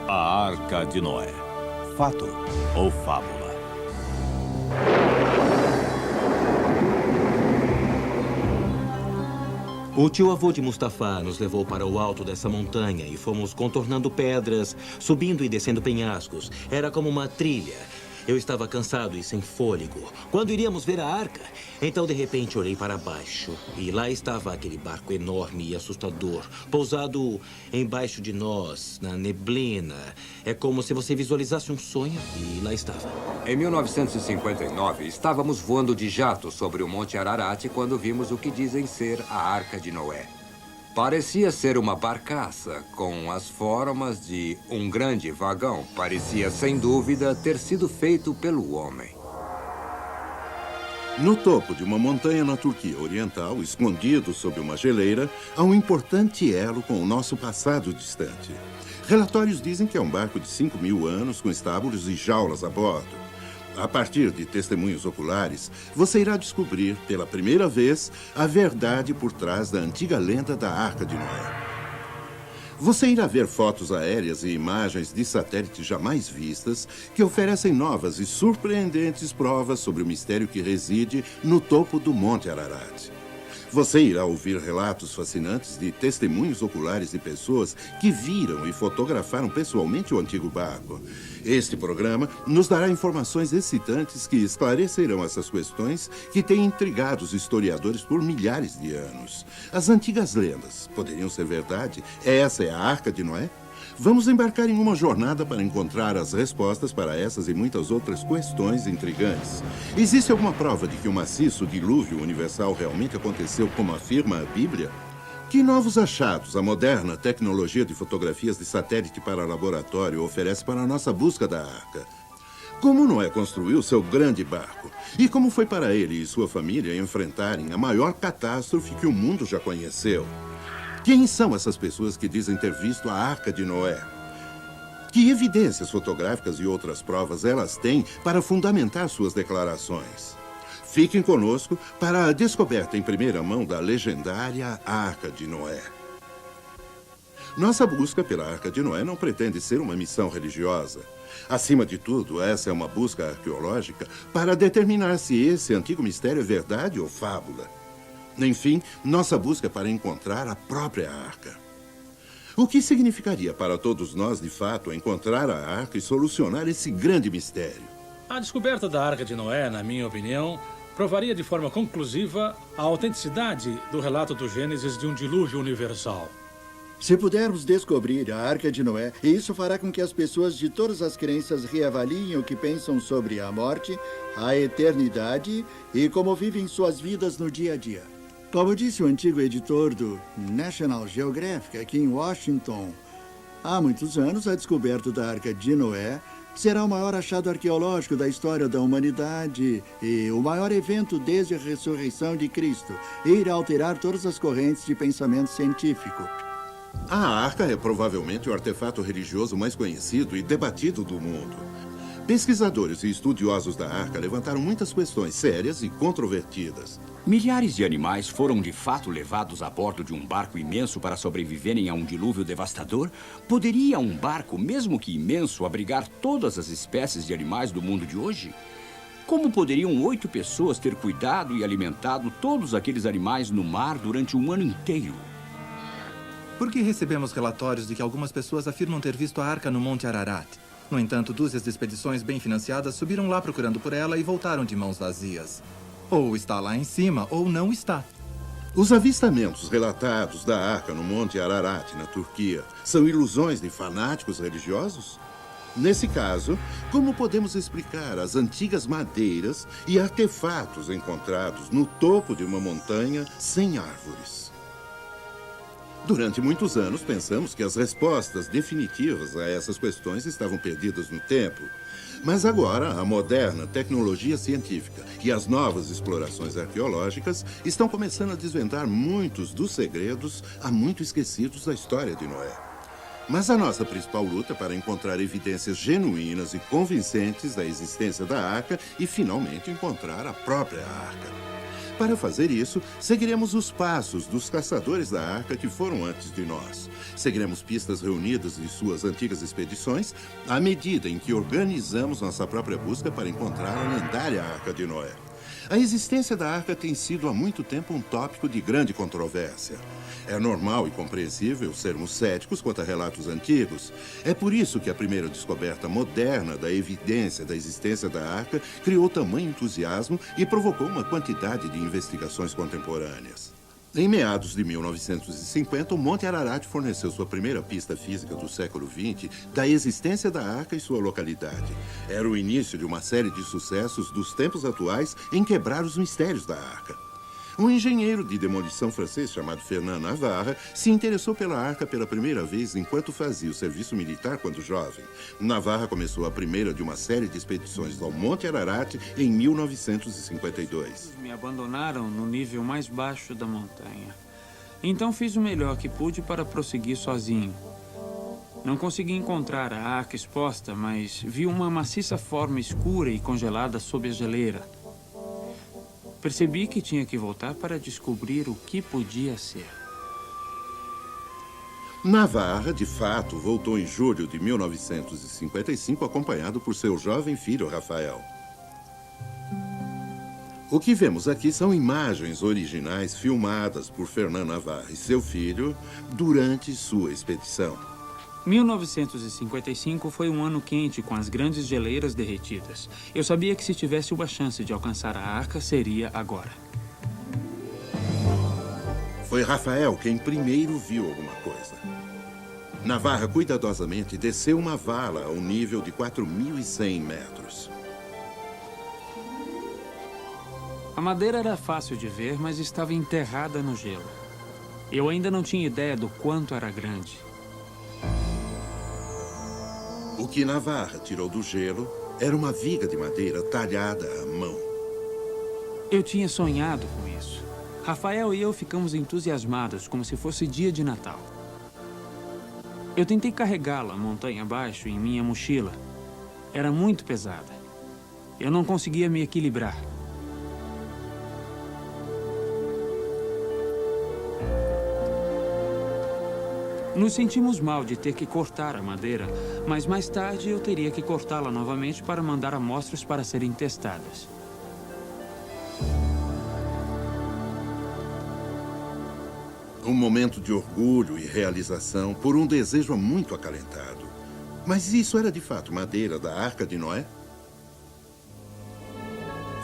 A Arca de Noé. Fato ou fábula? O tio-avô de Mustafa nos levou para o alto dessa montanha e fomos contornando pedras, subindo e descendo penhascos. Era como uma trilha. Eu estava cansado e sem fôlego. Quando iríamos ver a arca? Então, de repente, olhei para baixo. E lá estava aquele barco enorme e assustador, pousado embaixo de nós, na neblina. É como se você visualizasse um sonho e lá estava. Em 1959, estávamos voando de jato sobre o Monte Ararat quando vimos o que dizem ser a Arca de Noé. Parecia ser uma barcaça com as formas de um grande vagão. Parecia, sem dúvida, ter sido feito pelo homem. No topo de uma montanha na Turquia Oriental, escondido sob uma geleira, há um importante elo com o nosso passado distante. Relatórios dizem que é um barco de 5.000 anos com estábulos e jaulas a bordo. A partir de testemunhos oculares, você irá descobrir, pela primeira vez, a verdade por trás da antiga lenda da Arca de Noé. Você irá ver fotos aéreas e imagens de satélites jamais vistas que oferecem novas e surpreendentes provas sobre o mistério que reside no topo do Monte Ararat. Você irá ouvir relatos fascinantes de testemunhos oculares de pessoas que viram e fotografaram pessoalmente o antigo barco. Este programa nos dará informações excitantes que esclarecerão essas questões que têm intrigado os historiadores por milhares de anos. As antigas lendas poderiam ser verdade? Essa é a Arca de Noé? Vamos embarcar em uma jornada para encontrar as respostas para essas e muitas outras questões intrigantes. Existe alguma prova de que o maciço dilúvio universal realmente aconteceu como afirma a Bíblia? Que novos achados a moderna tecnologia de fotografias de satélite para laboratório oferece para a nossa busca da Arca? Como Noé construiu seu grande barco? E como foi para ele e sua família enfrentarem a maior catástrofe que o mundo já conheceu? Quem são essas pessoas que dizem ter visto a Arca de Noé? Que evidências fotográficas e outras provas elas têm para fundamentar suas declarações? Fiquem conosco para a descoberta em primeira mão da legendária Arca de Noé. Nossa busca pela Arca de Noé não pretende ser uma missão religiosa. Acima de tudo, essa é uma busca arqueológica para determinar se esse antigo mistério é verdade ou fábula. Enfim, nossa busca é para encontrar a própria Arca. O que significaria para todos nós, de fato, encontrar a Arca e solucionar esse grande mistério? A descoberta da Arca de Noé, na minha opinião, provaria de forma conclusiva a autenticidade do relato do Gênesis de um dilúvio universal. Se pudermos descobrir a Arca de Noé, isso fará com que as pessoas de todas as crenças reavaliem o que pensam sobre a morte, a eternidade e como vivem suas vidas no dia a dia. Como disse o antigo editor do National Geographic aqui em Washington, há muitos anos a descoberta da Arca de Noé será o maior achado arqueológico da história da humanidade e o maior evento desde a ressurreição de Cristo e irá alterar todas as correntes de pensamento científico. A Arca é provavelmente o artefato religioso mais conhecido e debatido do mundo. Pesquisadores e estudiosos da Arca levantaram muitas questões sérias e controvertidas. Milhares de animais foram de fato levados a bordo de um barco imenso para sobreviverem a um dilúvio devastador? Poderia um barco, mesmo que imenso, abrigar todas as espécies de animais do mundo de hoje? Como poderiam 8 pessoas ter cuidado e alimentado todos aqueles animais no mar durante um ano inteiro? Porque recebemos relatórios de que algumas pessoas afirmam ter visto a Arca no Monte Ararat. No entanto, dúzias de expedições bem financiadas subiram lá procurando por ela e voltaram de mãos vazias. Ou está lá em cima, ou não está. Os avistamentos relatados da Arca no Monte Ararat, na Turquia, são ilusões de fanáticos religiosos? Nesse caso, como podemos explicar as antigas madeiras e artefatos encontrados no topo de uma montanha sem árvores? Durante muitos anos, pensamos que as respostas definitivas a essas questões estavam perdidas no tempo. Mas agora, a moderna tecnologia científica e as novas explorações arqueológicas estão começando a desvendar muitos dos segredos há muito esquecidos da história de Noé. Mas a nossa principal luta é para encontrar evidências genuínas e convincentes da existência da Arca e, finalmente, encontrar a própria Arca. Para fazer isso, seguiremos os passos dos caçadores da Arca que foram antes de nós. Seguiremos pistas reunidas de suas antigas expedições à medida em que organizamos nossa própria busca para encontrar a lendária Arca de Noé. A existência da Arca tem sido há muito tempo um tópico de grande controvérsia. É normal e compreensível sermos céticos quanto a relatos antigos. É por isso que a primeira descoberta moderna da evidência da existência da Arca criou tamanho entusiasmo e provocou uma quantidade de investigações contemporâneas. Em meados de 1950, o Monte Ararat forneceu sua primeira pista física do século XX da existência da Arca e sua localidade. Era o início de uma série de sucessos dos tempos atuais em quebrar os mistérios da Arca. Um engenheiro de demolição francês chamado Fernand Navarre se interessou pela Arca pela primeira vez enquanto fazia o serviço militar quando jovem. Navarre começou a primeira de uma série de expedições ao Monte Ararat em 1952. Me abandonaram no nível mais baixo da montanha. Então fiz o melhor que pude para prosseguir sozinho. Não consegui encontrar a arca exposta, mas vi uma maciça forma escura e congelada sob a geleira. Percebi que tinha que voltar para descobrir o que podia ser. Navarre, de fato, voltou em julho de 1955 acompanhado por seu jovem filho, Rafael. O que vemos aqui são imagens originais filmadas por Fernand Navarre e seu filho durante sua expedição. 1955 foi um ano quente com as grandes geleiras derretidas. Eu sabia que se tivesse uma chance de alcançar a arca, seria agora. Foi Rafael quem primeiro viu alguma coisa. Navarre cuidadosamente desceu uma vala ao nível de 4.100 metros. A madeira era fácil de ver, mas estava enterrada no gelo. Eu ainda não tinha ideia do quanto era grande. O que Navarre tirou do gelo era uma viga de madeira talhada à mão. Eu tinha sonhado com isso. Rafael e eu ficamos entusiasmados, como se fosse dia de Natal. Eu tentei carregá-la montanha abaixo em minha mochila. Era muito pesada. Eu não conseguia me equilibrar. Nos sentimos mal de ter que cortar a madeira, mas mais tarde eu teria que cortá-la novamente para mandar amostras para serem testadas. Um momento de orgulho e realização por um desejo muito acalentado. Mas isso era de fato madeira da Arca de Noé?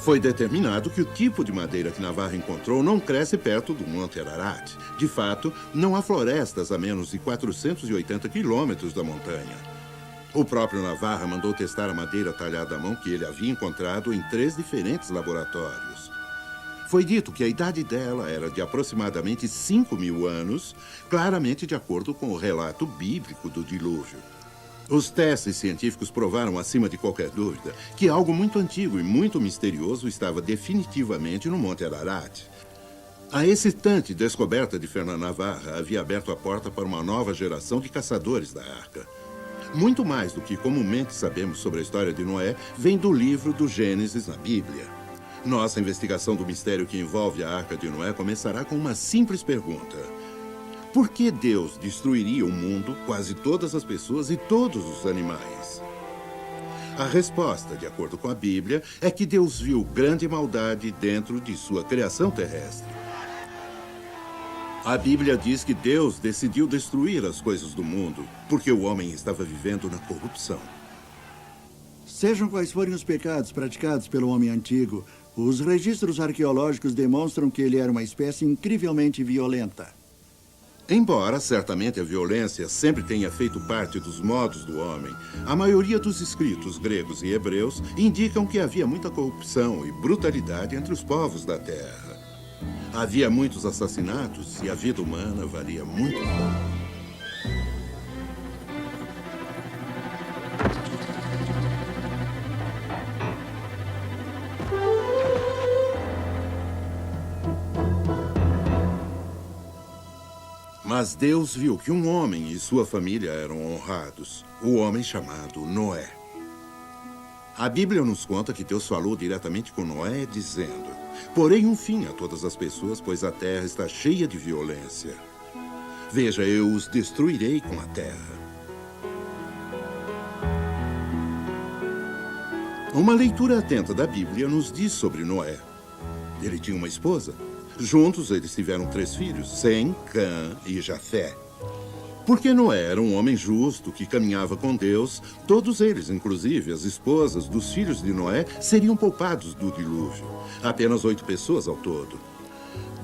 Foi determinado que o tipo de madeira que Navarre encontrou não cresce perto do Monte Ararat. De fato, não há florestas a menos de 480 quilômetros da montanha. O próprio Navarre mandou testar a madeira talhada à mão que ele havia encontrado em 3 diferentes laboratórios. Foi dito que a idade dela era de aproximadamente 5.000 anos, claramente de acordo com o relato bíblico do dilúvio. Os testes científicos provaram, acima de qualquer dúvida, que algo muito antigo e muito misterioso estava definitivamente no Monte Ararat. A excitante descoberta de Fernand Navarre havia aberto a porta para uma nova geração de caçadores da Arca. Muito mais do que comumente sabemos sobre a história de Noé vem do livro do Gênesis na Bíblia. Nossa investigação do mistério que envolve a Arca de Noé começará com uma simples pergunta. Por que Deus destruiria o mundo, quase todas as pessoas e todos os animais? A resposta, de acordo com a Bíblia, é que Deus viu grande maldade dentro de sua criação terrestre. A Bíblia diz que Deus decidiu destruir as coisas do mundo porque o homem estava vivendo na corrupção. Sejam quais forem os pecados praticados pelo homem antigo, os registros arqueológicos demonstram que ele era uma espécie incrivelmente violenta. Embora certamente a violência sempre tenha feito parte dos modos do homem, a maioria dos escritos gregos e hebreus indicam que havia muita corrupção e brutalidade entre os povos da Terra. Havia muitos assassinatos e a vida humana valia muito pouco. Mas Deus viu que um homem e sua família eram honrados, o homem chamado Noé. A Bíblia nos conta que Deus falou diretamente com Noé, dizendo: porém um fim a todas as pessoas, pois a terra está cheia de violência. Veja, eu os destruirei com a terra. Uma leitura atenta da Bíblia nos diz sobre Noé. Ele tinha uma esposa. Juntos eles tiveram 3 filhos, Sem, Cã e Jafé. Porque Noé era um homem justo que caminhava com Deus, todos eles, inclusive as esposas dos filhos de Noé, seriam poupados do dilúvio. Apenas 8 pessoas ao todo.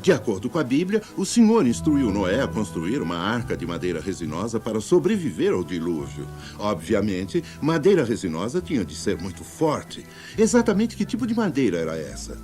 De acordo com a Bíblia, o Senhor instruiu Noé a construir uma arca de madeira resinosa para sobreviver ao dilúvio. Obviamente, madeira resinosa tinha de ser muito forte. Exatamente que tipo de madeira era essa?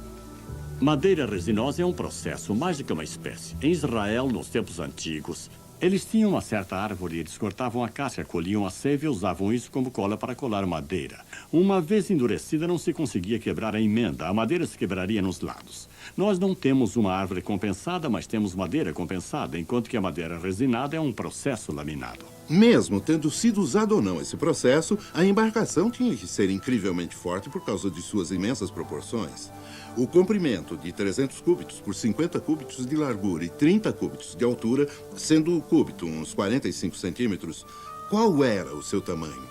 Madeira resinosa é um processo, mais do que uma espécie. Em Israel, nos tempos antigos, eles tinham uma certa árvore, eles cortavam a casca, colhiam a seiva e usavam isso como cola para colar madeira. Uma vez endurecida, não se conseguia quebrar a emenda. A madeira se quebraria nos lados. Nós não temos uma árvore compensada, mas temos madeira compensada, enquanto que a madeira resinada é um processo laminado. Mesmo tendo sido usado ou não esse processo, a embarcação tinha que ser incrivelmente forte por causa de suas imensas proporções. O comprimento de 300 cúbitos por 50 cúbitos de largura e 30 cúbitos de altura, sendo o cúbito uns 45 centímetros, qual era o seu tamanho?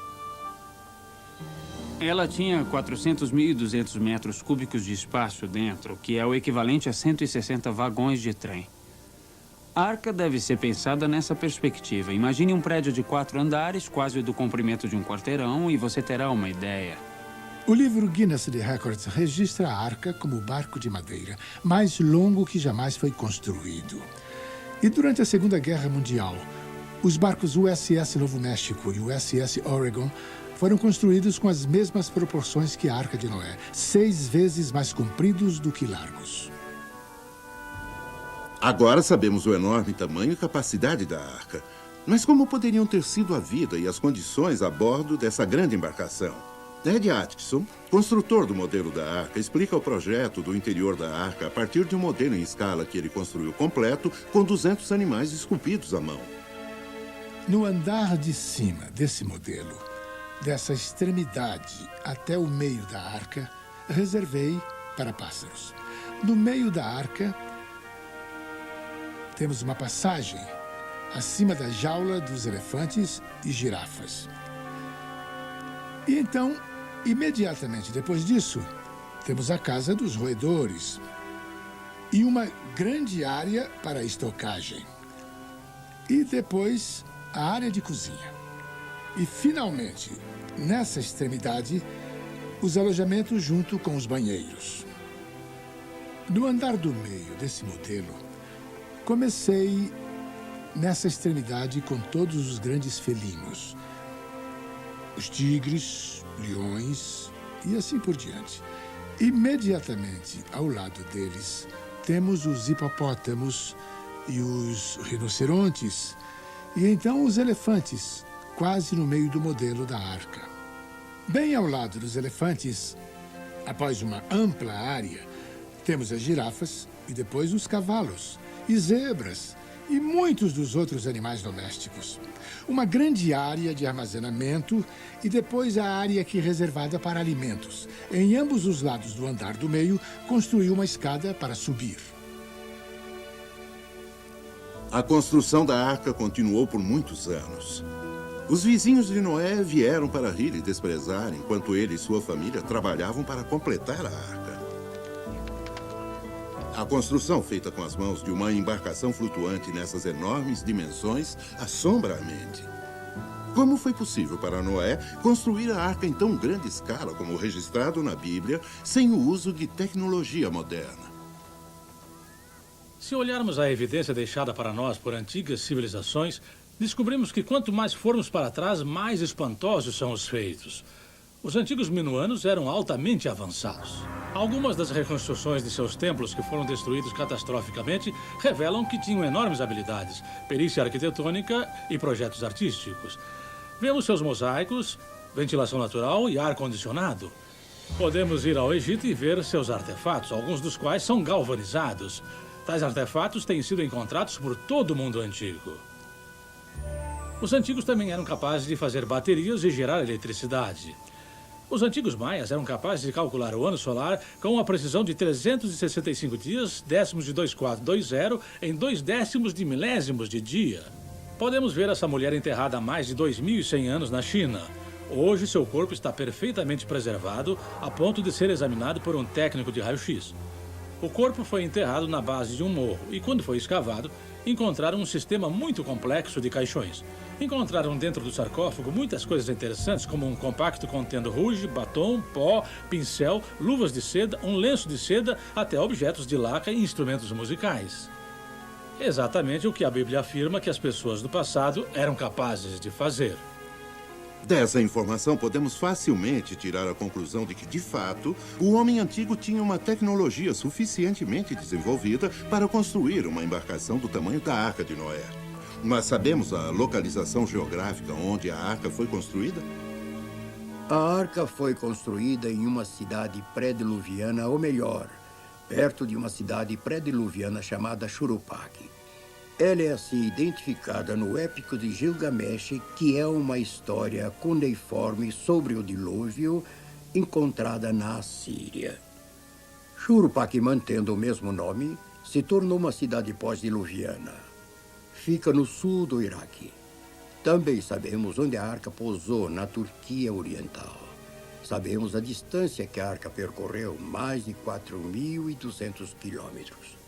Ela tinha 400.200 metros cúbicos de espaço dentro, que é o equivalente a 160 vagões de trem. A arca deve ser pensada nessa perspectiva. Imagine um prédio de 4 andares, quase do comprimento de um quarteirão, e você terá uma ideia. O livro Guinness de Records registra a arca como o barco de madeira mais longo que jamais foi construído. E durante a Segunda Guerra Mundial, os barcos USS Novo México e USS Oregon foram construídos com as mesmas proporções que a Arca de Noé, 6 vezes mais compridos do que largos. Agora sabemos o enorme tamanho e capacidade da arca. Mas como poderiam ter sido a vida e as condições a bordo dessa grande embarcação? Ed Atkinson, construtor do modelo da arca, explica o projeto do interior da arca a partir de um modelo em escala que ele construiu completo com 200 animais esculpidos à mão. No andar de cima desse modelo, dessa extremidade até o meio da arca, reservei para pássaros. No meio da arca, temos uma passagem acima da jaula dos elefantes e girafas. E então, imediatamente depois disso, temos a casa dos roedores e uma grande área para estocagem. E depois, a área de cozinha. E, finalmente, nessa extremidade, os alojamentos junto com os banheiros. No andar do meio desse modelo, comecei nessa extremidade com todos os grandes felinos. Os tigres, leões e assim por diante. Imediatamente ao lado deles, temos os hipopótamos e os rinocerontes, e então os elefantes, quase no meio do modelo da arca. Bem ao lado dos elefantes, após uma ampla área, temos as girafas e depois os cavalos, e zebras, e muitos dos outros animais domésticos. Uma grande área de armazenamento e depois a área aqui reservada para alimentos. Em ambos os lados do andar do meio, construí uma escada para subir. A construção da arca continuou por muitos anos. Os vizinhos de Noé vieram para rir e desprezar, enquanto ele e sua família trabalhavam para completar a arca. A construção feita com as mãos de uma embarcação flutuante nessas enormes dimensões assombra a mente. Como foi possível para Noé construir a arca em tão grande escala como registrado na Bíblia, sem o uso de tecnologia moderna? Se olharmos a evidência deixada para nós por antigas civilizações, descobrimos que quanto mais formos para trás, mais espantosos são os feitos. Os antigos minuanos eram altamente avançados. Algumas das reconstruções de seus templos que foram destruídos catastroficamente revelam que tinham enormes habilidades, perícia arquitetônica e projetos artísticos. Vemos seus mosaicos, ventilação natural e ar-condicionado. Podemos ir ao Egito e ver seus artefatos, alguns dos quais são galvanizados. Tais artefatos têm sido encontrados por todo o mundo antigo. Os antigos também eram capazes de fazer baterias e gerar eletricidade. Os antigos maias eram capazes de calcular o ano solar com uma precisão de 365 dias, décimos de 2420, em 0,2 de milésimos de dia. Podemos ver essa mulher enterrada há mais de 2.100 anos na China. Hoje, seu corpo está perfeitamente preservado, a ponto de ser examinado por um técnico de raio-x. O corpo foi enterrado na base de um morro e, quando foi escavado, encontraram um sistema muito complexo de caixões. Encontraram dentro do sarcófago muitas coisas interessantes, como um compacto contendo rouge, batom, pó, pincel, luvas de seda, um lenço de seda, até objetos de laca e instrumentos musicais. Exatamente o que a Bíblia afirma que as pessoas do passado eram capazes de fazer. Dessa informação, podemos facilmente tirar a conclusão de que, de fato, o homem antigo tinha uma tecnologia suficientemente desenvolvida para construir uma embarcação do tamanho da Arca de Noé. Mas sabemos a localização geográfica onde a arca foi construída? A arca foi construída em uma cidade pré-diluviana, ou melhor, perto de uma cidade pré-diluviana chamada Churupaq. Ela é assim identificada no Épico de Gilgamesh, que é uma história cuneiforme sobre o dilúvio encontrada na Assíria. Churupaq, mantendo o mesmo nome, se tornou uma cidade pós-diluviana. Fica no sul do Iraque. Também sabemos onde a arca pousou, na Turquia Oriental. Sabemos a distância que a arca percorreu, mais de 4.200 quilômetros.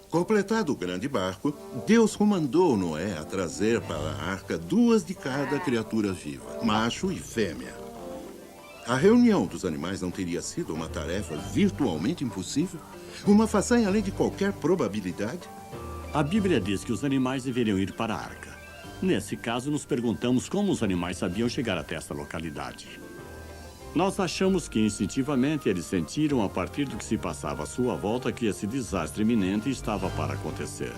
Completado o grande barco, Deus comandou Noé a trazer para a arca 2 de cada criatura viva, macho e fêmea. A reunião dos animais não teria sido uma tarefa virtualmente impossível? Uma façanha além de qualquer probabilidade? A Bíblia diz que os animais deveriam ir para a arca. Nesse caso, nos perguntamos como os animais sabiam chegar até essa localidade. Nós achamos que instintivamente eles sentiram, a partir do que se passava à sua volta, que esse desastre iminente estava para acontecer.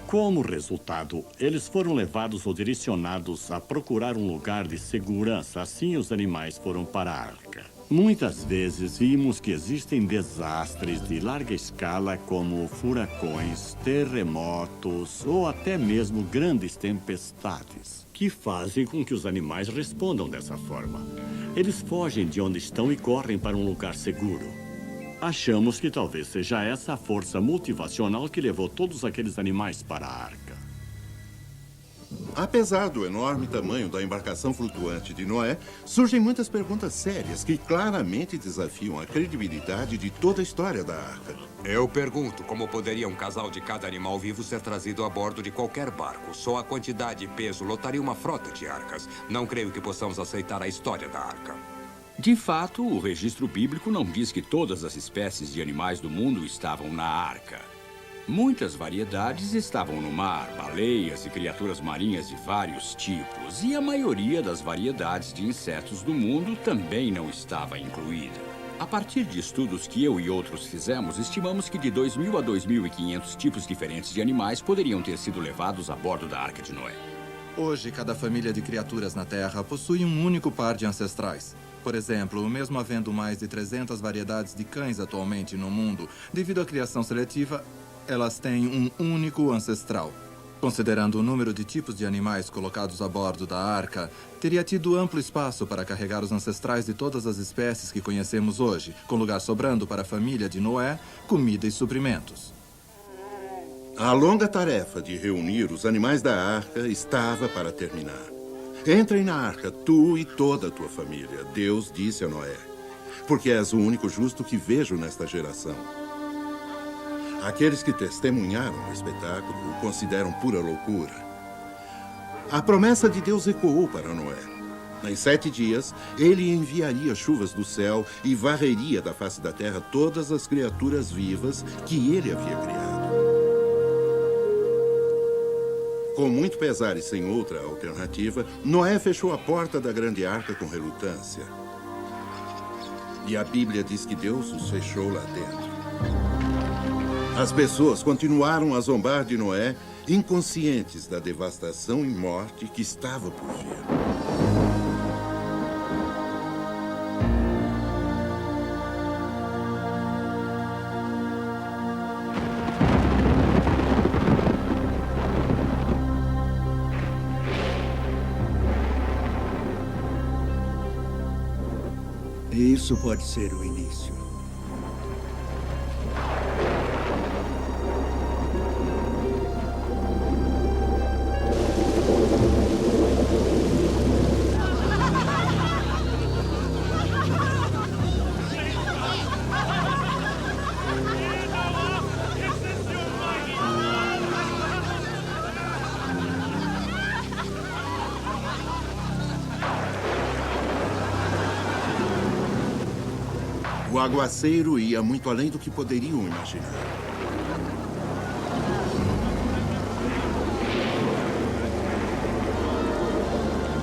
Como resultado, eles foram levados ou direcionados a procurar um lugar de segurança. Assim, os animais foram para a arca. Muitas vezes vimos que existem desastres de larga escala, como furacões, terremotos ou até mesmo grandes tempestades, que fazem com que os animais respondam dessa forma. Eles fogem de onde estão e correm para um lugar seguro. Achamos que talvez seja essa a força motivacional que levou todos aqueles animais para a arca. Apesar do enorme tamanho da embarcação flutuante de Noé, surgem muitas perguntas sérias que claramente desafiam a credibilidade de toda a história da arca. Eu pergunto como poderia um casal de cada animal vivo ser trazido a bordo de qualquer barco. Só a quantidade e peso lotaria uma frota de arcas. Não creio que possamos aceitar a história da arca. De fato, o registro bíblico não diz que todas as espécies de animais do mundo estavam na arca. Muitas variedades estavam no mar, baleias e criaturas marinhas de vários tipos, e a maioria das variedades de insetos do mundo também não estava incluída. A partir de estudos que eu e outros fizemos, estimamos que de 2.000 a 2.500 tipos diferentes de animais poderiam ter sido levados a bordo da Arca de Noé. Hoje, cada família de criaturas na Terra possui um único par de ancestrais. Por exemplo, mesmo havendo mais de 300 variedades de cães atualmente no mundo, devido à criação seletiva, elas têm um único ancestral. Considerando o número de tipos de animais colocados a bordo da arca, teria tido amplo espaço para carregar os ancestrais de todas as espécies que conhecemos hoje, com lugar sobrando para a família de Noé, comida e suprimentos. A longa tarefa de reunir os animais da arca estava para terminar. Entrem na arca, tu e toda a tua família, Deus disse a Noé, porque és o único justo que vejo nesta geração. Aqueles que testemunharam o espetáculo o consideram pura loucura. A promessa de Deus ecoou para Noé. Em 7 dias, ele enviaria chuvas do céu e varreria da face da terra todas as criaturas vivas que ele havia criado. Com muito pesar e sem outra alternativa, Noé fechou a porta da grande arca com relutância. E a Bíblia diz que Deus os fechou lá dentro. As pessoas continuaram a zombar de Noé, inconscientes da devastação e morte que estava por vir. Isso pode ser o início. O aguaceiro ia muito além do que poderiam imaginar.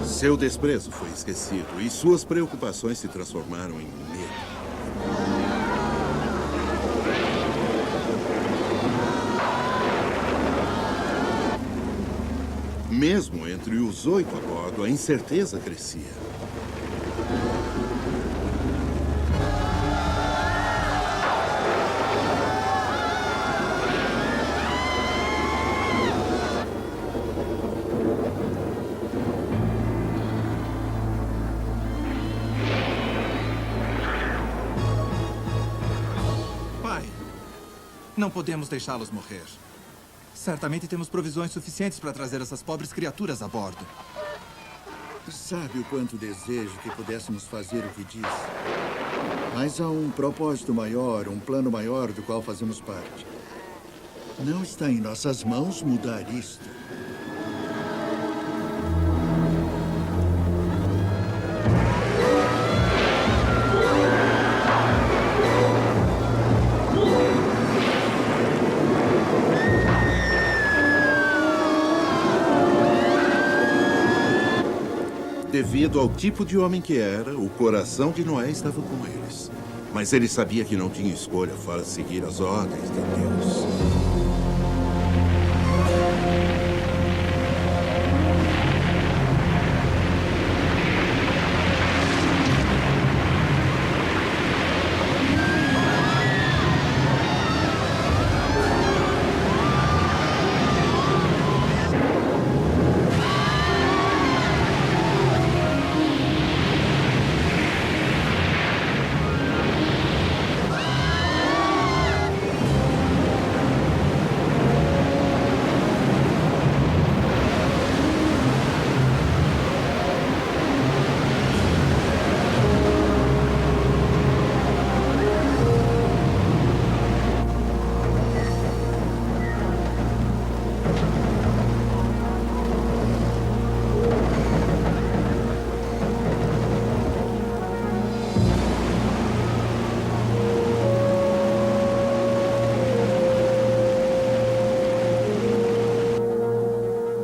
Seu desprezo foi esquecido e suas preocupações se transformaram em medo. Mesmo entre os 8 a bordo, a incerteza crescia. Não podemos deixá-los morrer. Certamente temos provisões suficientes para trazer essas pobres criaturas a bordo. Sabe o quanto desejo que pudéssemos fazer o que diz? Mas há um propósito maior, um plano maior do qual fazemos parte. Não está em nossas mãos mudar isto. Devido ao tipo de homem que era, o coração de Noé estava com eles. Mas ele sabia que não tinha escolha fora seguir as ordens de Deus.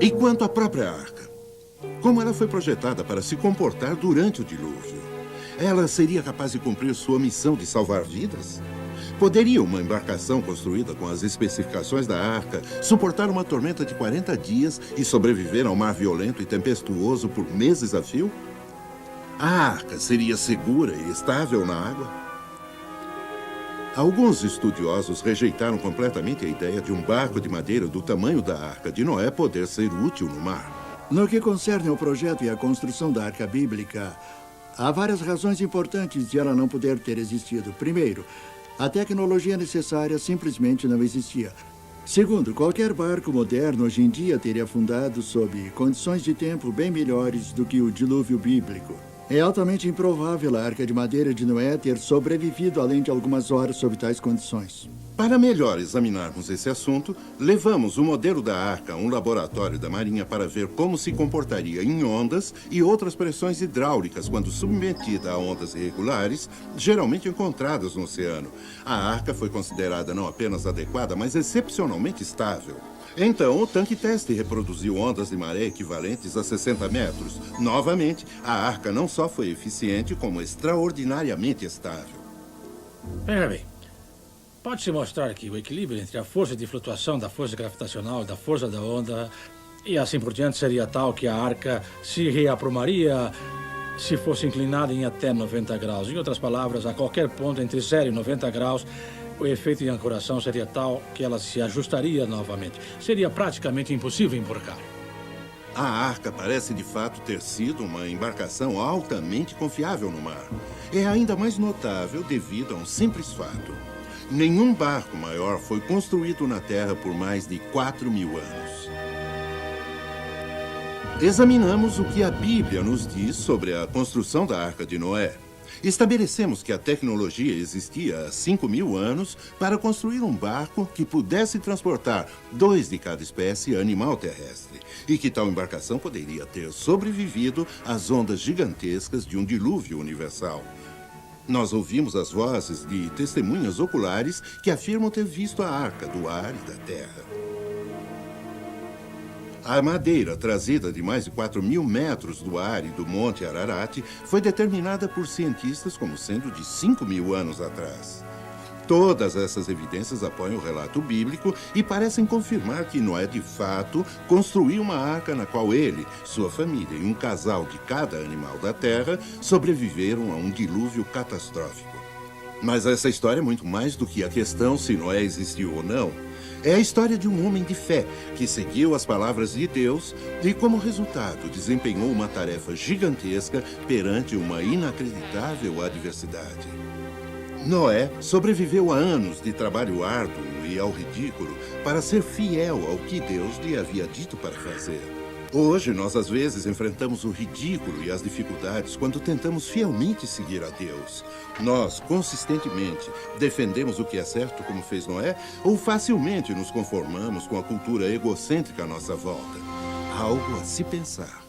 E quanto à própria arca? Como ela foi projetada para se comportar durante o dilúvio? Ela seria capaz de cumprir sua missão de salvar vidas? Poderia uma embarcação construída com as especificações da arca suportar uma tormenta de 40 dias e sobreviver a um mar violento e tempestuoso por meses a fio? A arca seria segura e estável na água? Alguns estudiosos rejeitaram completamente a ideia de um barco de madeira do tamanho da Arca de Noé poder ser útil no mar. No que concerne ao projeto e à construção da Arca Bíblica, há várias razões importantes de ela não poder ter existido. Primeiro, a tecnologia necessária simplesmente não existia. Segundo, qualquer barco moderno hoje em dia teria afundado sob condições de tempo bem melhores do que o dilúvio bíblico. É altamente improvável a Arca de Madeira de Noé ter sobrevivido além de algumas horas sob tais condições. Para melhor examinarmos esse assunto, levamos o modelo da arca a um laboratório da Marinha para ver como se comportaria em ondas e outras pressões hidráulicas quando submetida a ondas irregulares, geralmente encontradas no oceano. A arca foi considerada não apenas adequada, mas excepcionalmente estável. Então, o tanque teste reproduziu ondas de maré equivalentes a 60 metros. Novamente, a arca não só foi eficiente, como extraordinariamente estável. Veja bem, pode-se mostrar que o equilíbrio entre a força de flutuação da força gravitacional e da força da onda e assim por diante seria tal que a arca se reaprumaria se fosse inclinada em até 90 graus. Em outras palavras, a qualquer ponto entre 0 e 90 graus, o efeito de ancoração seria tal que ela se ajustaria novamente. Seria praticamente impossível emborcar. A arca parece de fato ter sido uma embarcação altamente confiável no mar. É ainda mais notável devido a um simples fato. Nenhum barco maior foi construído na Terra por mais de 4.000 anos. Examinamos o que a Bíblia nos diz sobre a construção da Arca de Noé. Estabelecemos que a tecnologia existia há 5.000 anos para construir um barco que pudesse transportar 2 de cada espécie animal terrestre e que tal embarcação poderia ter sobrevivido às ondas gigantescas de um dilúvio universal. Nós ouvimos as vozes de testemunhas oculares que afirmam ter visto a arca do ar e da terra. A madeira trazida de mais de 4.000 metros do ar e do Monte Ararat foi determinada por cientistas como sendo de 5.000 anos atrás. Todas essas evidências apoiam o relato bíblico e parecem confirmar que Noé, de fato, construiu uma arca na qual ele, sua família e um casal de cada animal da terra sobreviveram a um dilúvio catastrófico. Mas essa história é muito mais do que a questão se Noé existiu ou não. É a história de um homem de fé que seguiu as palavras de Deus e, como resultado, desempenhou uma tarefa gigantesca perante uma inacreditável adversidade. Noé sobreviveu a anos de trabalho árduo e ao ridículo para ser fiel ao que Deus lhe havia dito para fazer. Hoje, nós às vezes enfrentamos o ridículo e as dificuldades quando tentamos fielmente seguir a Deus. Nós, consistentemente, defendemos o que é certo, como fez Noé, ou facilmente nos conformamos com a cultura egocêntrica à nossa volta. Algo a se pensar.